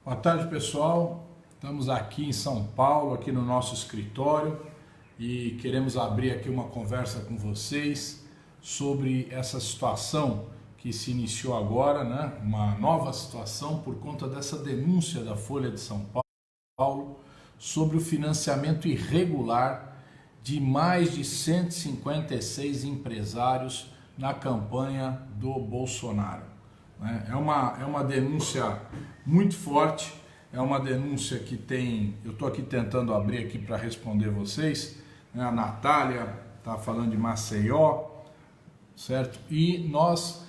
Boa tarde, pessoal. Estamos aqui em São Paulo, aqui no nosso escritório, e queremos abrir aqui uma conversa com vocês sobre essa situação que se iniciou agora, né? Uma nova situação por conta dessa denúncia da Folha de São Paulo sobre o financiamento irregular de mais de 156 empresários na campanha do Bolsonaro. É uma denúncia muito forte, é uma denúncia que tem... Eu estou aqui tentando abrir aqui para responder vocês, né? A Natália está falando de Maceió, certo? E nós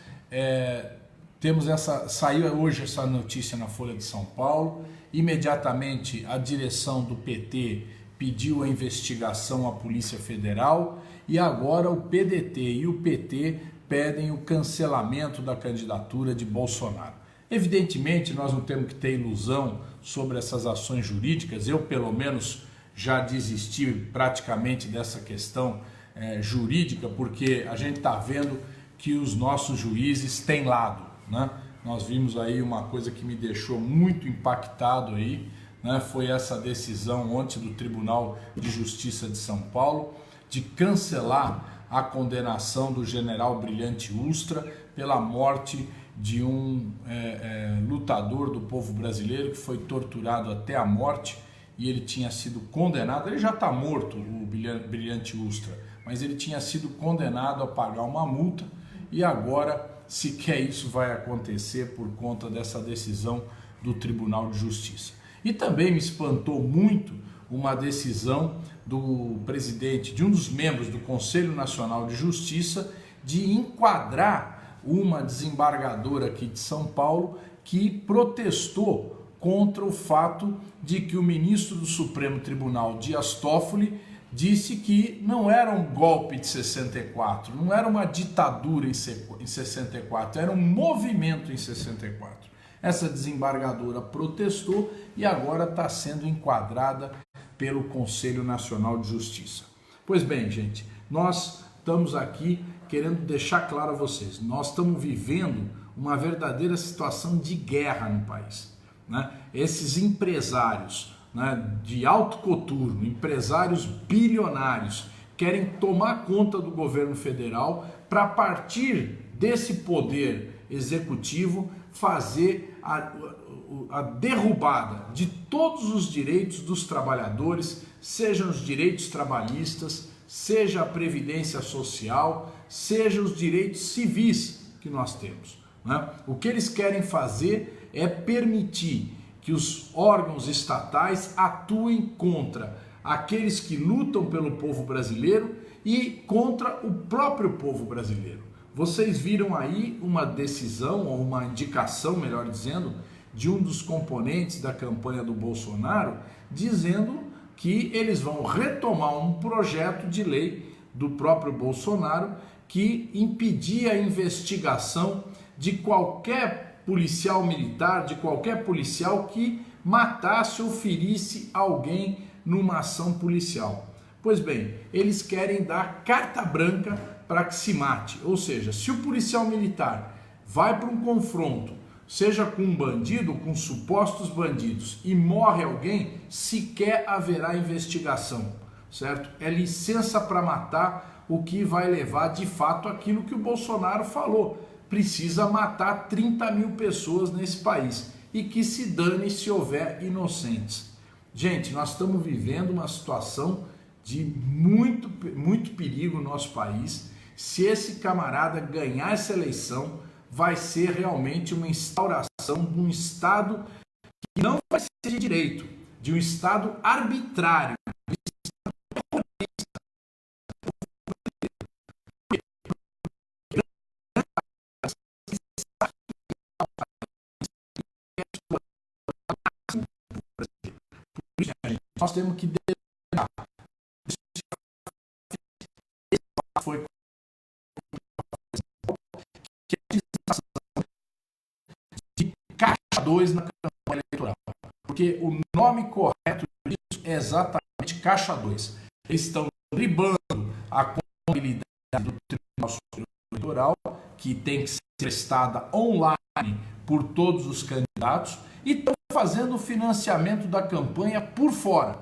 saiu hoje essa notícia na Folha de São Paulo. Imediatamente a direção do PT pediu a investigação à Polícia Federal e agora o PDT e o PT pedem o cancelamento da candidatura de Bolsonaro. Evidentemente, nós não temos que ter ilusão sobre essas ações jurídicas. Eu, pelo menos, já desisti praticamente dessa questão jurídica, porque a gente está vendo que os nossos juízes têm lado, né? Nós vimos aí uma coisa que me deixou muito impactado aí, né? Foi essa decisão ontem do Tribunal de Justiça de São Paulo de cancelar a condenação do general Brilhante Ustra pela morte de um lutador do povo brasileiro que foi torturado até a morte, e ele tinha sido condenado. Ele já está morto, o Brilhante Ustra, mas ele tinha sido condenado a pagar uma multa, e agora sequer isso vai acontecer por conta dessa decisão do Tribunal de Justiça. E também me espantou muito uma decisão do presidente, de um dos membros do Conselho Nacional de Justiça, de enquadrar uma desembargadora aqui de São Paulo que protestou contra o fato de que o ministro do Supremo Tribunal, Dias Toffoli, disse que não era um golpe de 64, não era uma ditadura em 64, era um movimento em 64. Essa desembargadora protestou e agora está sendo enquadrada pelo Conselho Nacional de Justiça. Pois bem, gente, nós estamos aqui querendo deixar claro a vocês, nós estamos vivendo uma verdadeira situação de guerra no país, né? Esses empresários, né, de alto coturno, empresários bilionários, querem tomar conta do governo federal para, a partir desse poder executivo, fazer a derrubada de todos os direitos dos trabalhadores, sejam os direitos trabalhistas, seja a previdência social, sejam os direitos civis que nós temos, né? O que eles querem fazer é permitir que os órgãos estatais atuem contra aqueles que lutam pelo povo brasileiro e contra o próprio povo brasileiro. Vocês viram aí uma decisão, ou uma indicação, melhor dizendo, de um dos componentes da campanha do Bolsonaro, dizendo que eles vão retomar um projeto de lei do próprio Bolsonaro que impedia a investigação de qualquer policial militar, de qualquer policial que matasse ou ferisse alguém numa ação policial. Pois bem, eles querem dar carta branca para que se mate, ou seja, se o policial militar vai para um confronto, seja com um bandido ou com supostos bandidos, e morre alguém, sequer haverá investigação, certo? É licença para matar, o que vai levar de fato aquilo que o Bolsonaro falou: precisa matar 30 mil pessoas nesse país, e que se dane se houver inocentes. Gente, nós estamos vivendo uma situação de muito perigo no nosso país. Se esse camarada ganhar essa eleição, vai ser realmente uma instauração de um Estado que não vai ser de direito, de um Estado arbitrário, de um Estado terrorista. Nós temos que determinar. Foi de caixa 2 na campanha eleitoral, porque o nome correto disso é exatamente caixa 2. Eles estão dribando a contabilidade do Tribunal Superior Eleitoral, que tem que ser prestada online por todos os candidatos, e estão fazendo o financiamento da campanha por fora.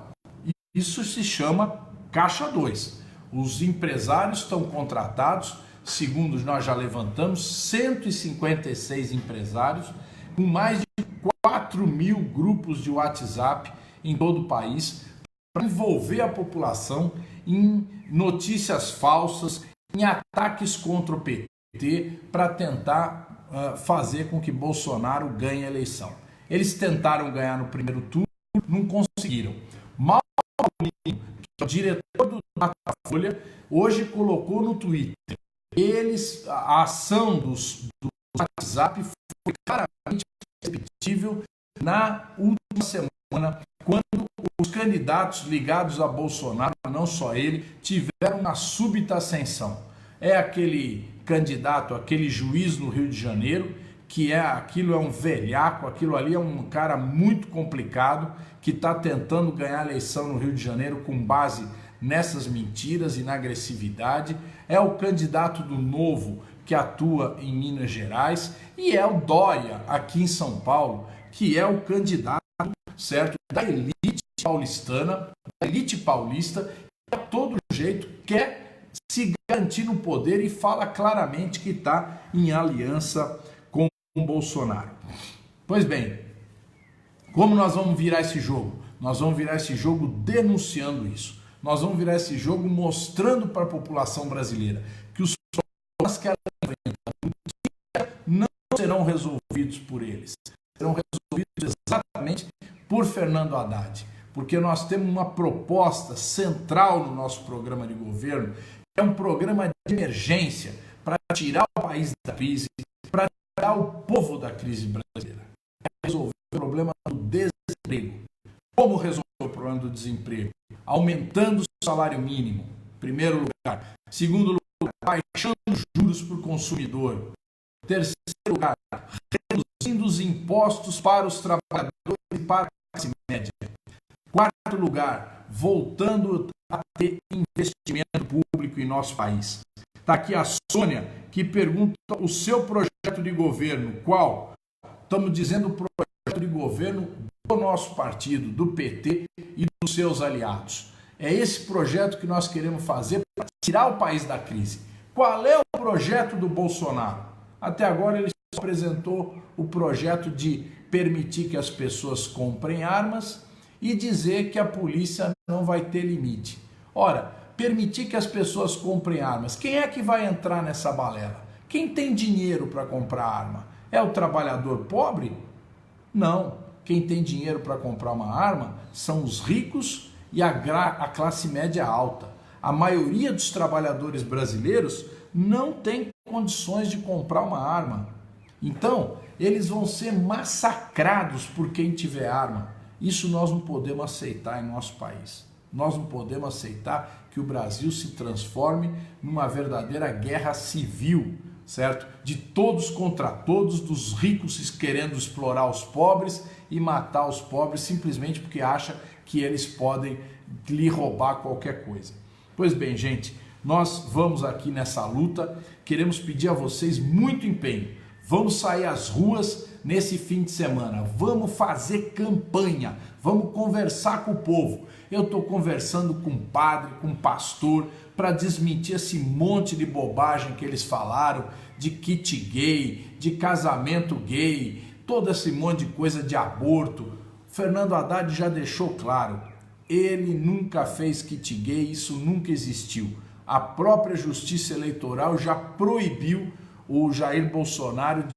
Isso se chama Caixa 2. Os empresários estão contratados, segundo nós já levantamos, 156 empresários, com mais de 4.000 grupos de WhatsApp em todo o país, para envolver a população em notícias falsas, em ataques contra o PT, para tentar fazer com que Bolsonaro ganhe a eleição. Eles tentaram ganhar no primeiro turno, não conseguiram. Mauro Paulino, que é o diretor do Datafolha, hoje colocou no Twitter, a ação do WhatsApp foi claramente perceptível na última semana, quando os candidatos ligados a Bolsonaro, não só ele, tiveram uma súbita ascensão. É aquele candidato, aquele juiz no Rio de Janeiro, que aquilo é um velhaco, aquilo ali é um cara muito complicado, que está tentando ganhar a eleição no Rio de Janeiro com base nessas mentiras e na agressividade. É o candidato do Novo, que atua em Minas Gerais, e é o Dória, aqui em São Paulo, que é o candidato, certo, da elite paulista, que a todo jeito quer se garantir no poder e fala claramente que está em aliança com Bolsonaro. Pois bem, como nós vamos virar esse jogo? Nós vamos virar esse jogo denunciando isso. Nós vamos virar esse jogo mostrando para a população brasileira que os problemas que ela enfrenta não serão resolvidos por eles. Serão resolvidos exatamente por Fernando Haddad. Porque nós temos uma proposta central no nosso programa de governo, que é um programa de emergência para tirar o país da crise, para tirar o povo da crise brasileira. É resolver o problema do desemprego. Como resolver o problema do desemprego? Aumentando o salário mínimo, em primeiro lugar. Segundo lugar, baixando os juros para o consumidor. Terceiro lugar, reduzindo os impostos para os trabalhadores e para a classe média. Quarto lugar, voltando a ter investimento público em nosso país. Está aqui a Sônia, que pergunta o seu projeto de governo. Qual? Estamos dizendo o projeto de governo do nosso partido, do PT e dos seus aliados. É esse projeto que nós queremos fazer para tirar o país da crise. Qual é o projeto do Bolsonaro? Até agora ele só apresentou o projeto de permitir que as pessoas comprem armas e dizer que a polícia não vai ter limite. Ora, permitir que as pessoas comprem armas, quem é que vai entrar nessa balela? Quem tem dinheiro para comprar arma? É o trabalhador pobre? Não. Quem tem dinheiro para comprar uma arma são os ricos e a classe média alta. A maioria dos trabalhadores brasileiros não tem condições de comprar uma arma. Então, eles vão ser massacrados por quem tiver arma. Isso nós não podemos aceitar em nosso país. Nós não podemos aceitar que o Brasil se transforme numa verdadeira guerra civil, certo? De todos contra todos, dos ricos querendo explorar os pobres e matar os pobres simplesmente porque acham que eles podem lhe roubar qualquer coisa. Pois bem, gente, nós vamos aqui nessa luta, queremos pedir a vocês muito empenho. Vamos sair às ruas nesse fim de semana, vamos fazer campanha, vamos conversar com o povo. Eu estou conversando com padre, com pastor, para desmentir esse monte de bobagem que eles falaram, de kit gay, de casamento gay, todo esse monte de coisa de aborto. Fernando Haddad já deixou claro, ele nunca fez kit gay, isso nunca existiu. A própria Justiça Eleitoral já proibiu o Jair Bolsonaro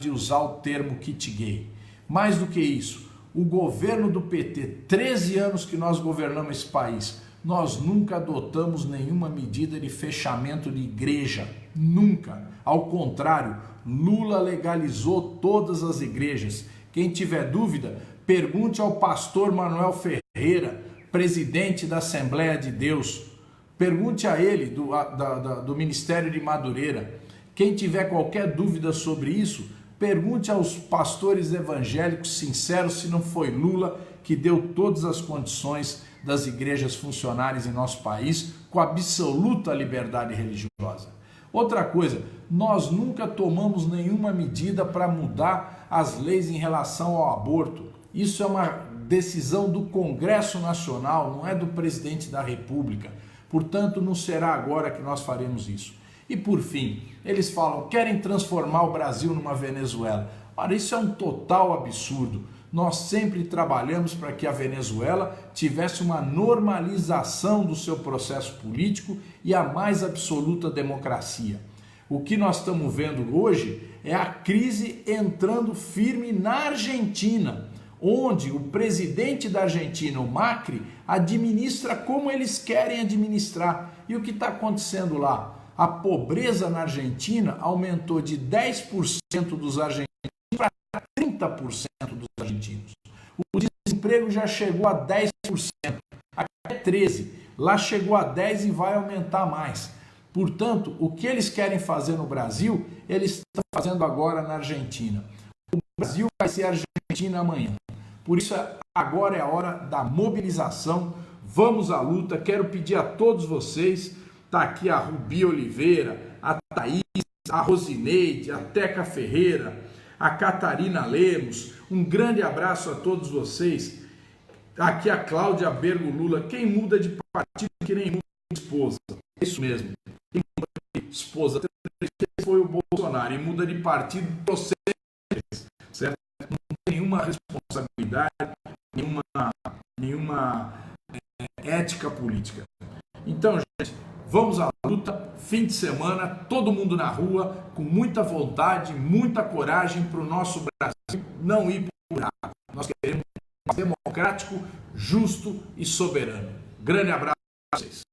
de usar o termo kit gay. Mais do que isso, o governo do PT, 13 anos que nós governamos esse país, nós nunca adotamos nenhuma medida de fechamento de igreja, nunca. Ao contrário, Lula legalizou todas as igrejas. Quem tiver dúvida, pergunte ao pastor Manuel Ferreira, presidente da Assembleia de Deus. Pergunte a ele, do Ministério de Madureira. Quem tiver qualquer dúvida sobre isso, pergunte aos pastores evangélicos sinceros se não foi Lula que deu todas as condições das igrejas funcionarem em nosso país com absoluta liberdade religiosa. Outra coisa, nós nunca tomamos nenhuma medida para mudar as leis em relação ao aborto. Isso é uma decisão do Congresso Nacional, não é do presidente da República. Portanto, não será agora que nós faremos isso. E por fim, eles falam, querem transformar o Brasil numa Venezuela. Ora, isso é um total absurdo. Nós sempre trabalhamos para que a Venezuela tivesse uma normalização do seu processo político e a mais absoluta democracia. O que nós estamos vendo hoje é a crise entrando firme na Argentina, onde o presidente da Argentina, o Macri, administra como eles querem administrar. E o que está acontecendo lá? A pobreza na Argentina aumentou de 10% dos argentinos para 30% dos argentinos. O desemprego já chegou a 10%, aqui é 13%, lá chegou a 10% e vai aumentar mais. Portanto, o que eles querem fazer no Brasil, eles estão fazendo agora na Argentina. O Brasil vai ser a Argentina amanhã. Por isso, agora é a hora da mobilização. Vamos à luta. Quero pedir a todos vocês, está aqui a Rubi Oliveira, a Thaís, a Rosineide, a Teca Ferreira, a Catarina Lemos, um grande abraço a todos vocês. Aqui a Cláudia Bergo Lula, quem muda de partido que nem muda de esposa. É isso mesmo. Quem muda de esposa foi o Bolsonaro e muda de partido você, certo? Não tem nenhuma responsabilidade, nenhuma ética política. Então, gente, vamos à luta, fim de semana, todo mundo na rua, com muita vontade, muita coragem para o nosso Brasil não ir por buraco. Nós queremos um democrático, justo e soberano. Grande abraço a vocês.